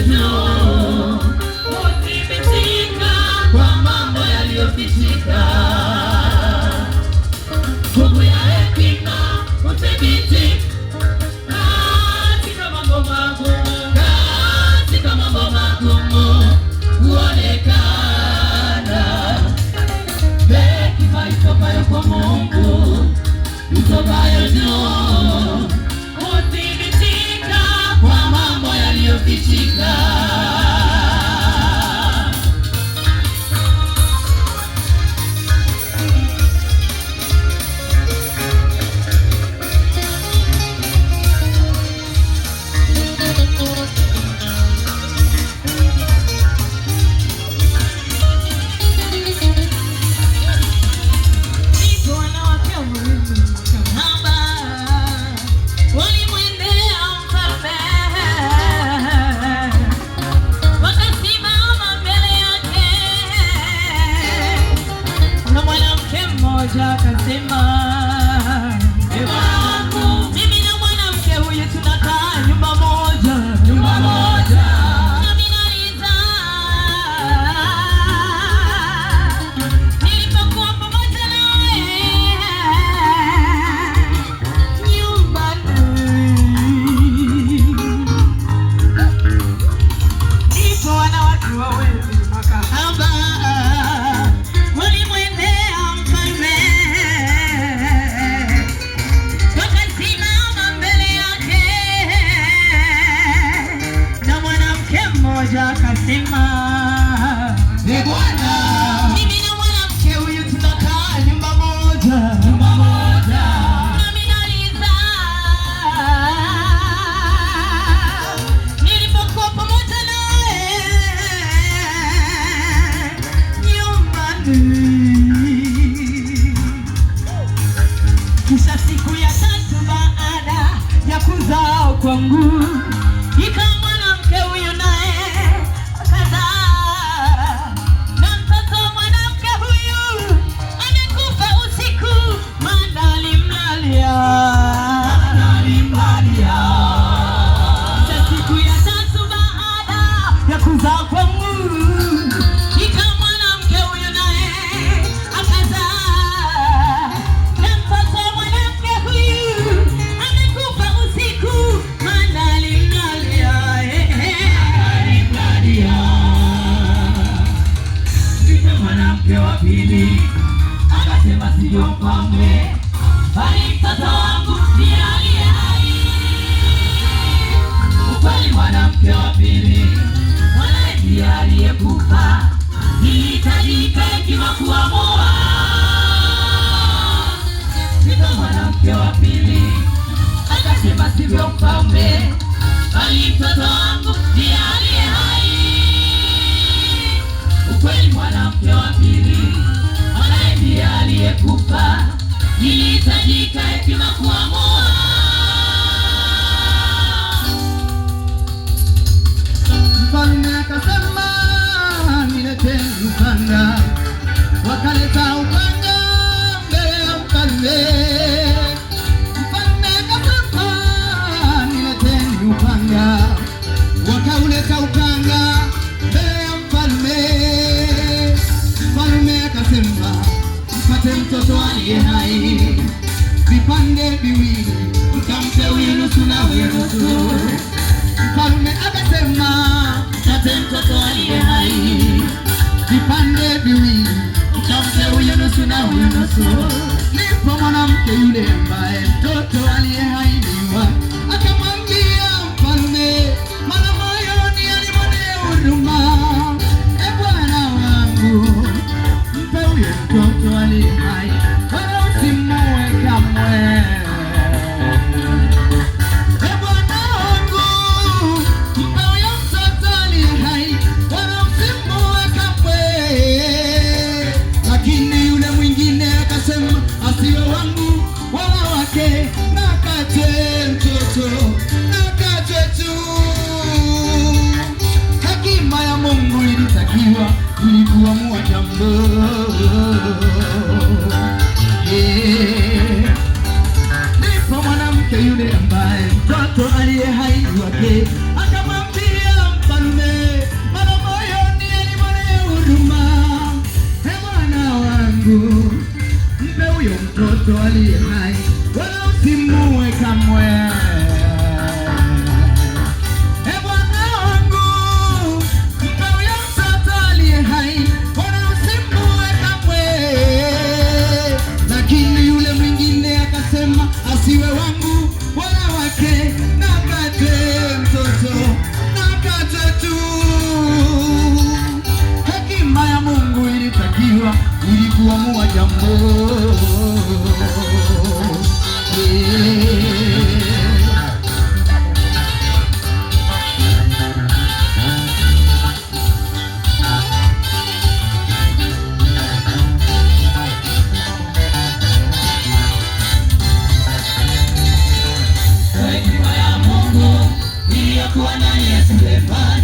yetu huthibitika kwa mambo yaliyofichika. Nguvu ya hekima huthibitika katika mambo magumu, katika mambo magumu huonekana. Hekima itokayo kwa Mungu, itokayo juu, huthibitika kwa mambo yaliyofichika. Akasema, mimi na mwanamke huyu tunakaa nyumba moja, nyumba moja. Nami nalizaa nilipokuwa pamoja naye nyumbani. Ndipo wanawake wawili makahaba akasema, Bwana, mimi na mwanamke huyu tunakaa nyumba moja, nyumba moja. Nami nalizaa nilipokuwa pamoja naye nyumbani. Kisha siku ya tatu baada ya kuzaa kwangu, akasema sio mfalme, bali mtoto wangu ndiye aliye hai. Ukweli mwanamke wa pili, mwanae ndiye aliyekufa. Ilihitajika hekima kuamua. Ndipo mwanamke wa pili akasema sivyo mfalme, bali mtoto wangu ndiye aliye hai. Ukweli mwanamke wa pili, mwanae ndiye aliyekufa. Ilihitajika hekima kuamua. Mfalme akasema, nileteni upanga. Wakaleta upanga mbele ya mfalme. Mfalme akasema, nileteni upanga. Wakauleta upanga mbele ya mfalme. Mfalme akasema, mpate mtoto aliye hai, vipande viwili, mkampe huyu nusu na huyu nusu. Mfalme akasema, mpate mtoto aliye hai, vipande viwili, mkampe huyu nusu na huyu nusu. Ndipo mwanamke yule ambaye mtoto aliye hai ni wake akamwambia mfalme, maana moyoni alimwonea huruma, e bwana wangu, mpe huyo mtoto aliye hai, wala usimuue kamwe. Asiwe wangu wala wake, nakate mtoto, nakate tu. Hekima ya Mungu ilitakiwa ili kuamua jambo. Ndipo mwanamke yule ambaye mtoto aliye hai wake akamwambia mfalme, mtoto aliye hai, wala usimue kamwe. E Bwana wangu, mpe huyo mtoto aliye hai, wala usimue kamwe. Lakini yule mwingine akasema, asiwe wangu wala wake, nakate mtoto, nakate tu. Hekima ya Mungu ilitakiwa ili kuamua jambo. Hekima ya Mungu iliyokuwa ndani ya Sulemani,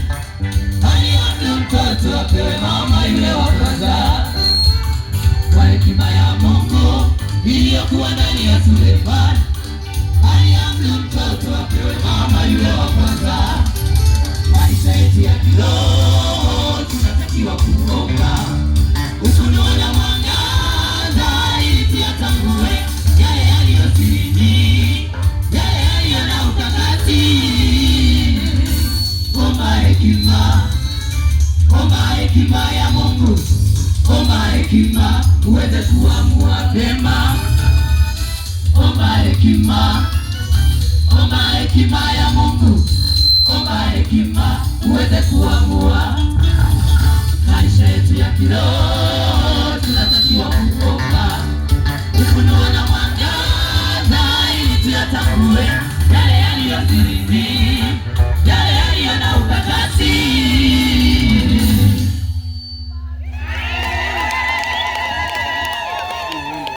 aliamuru mtoto apewe mama yule wa kwanza. Kwa hekima ya Mungu iliyokuwa ndani ya Sulemani, aliamuru mtoto apewe mama yule wa kwanza. Maisha yetu ya kiroho tunatakiwa kuomba, ufunuo na mwangaza ili tuyatambue yale yaliyo sirini, yale yaliyo na ukakati. Omba hekima, omba hekima ya Mungu, omba hekima uweze kuamua vyema. Omba hekima, omba hekima ya Mungu, omba hekima uweze kuamua. Maisha yetu ya kiroho tunatakiwa kuomba, ufunuo na mwangaza ili tuyatambue yale yaliyo sirini,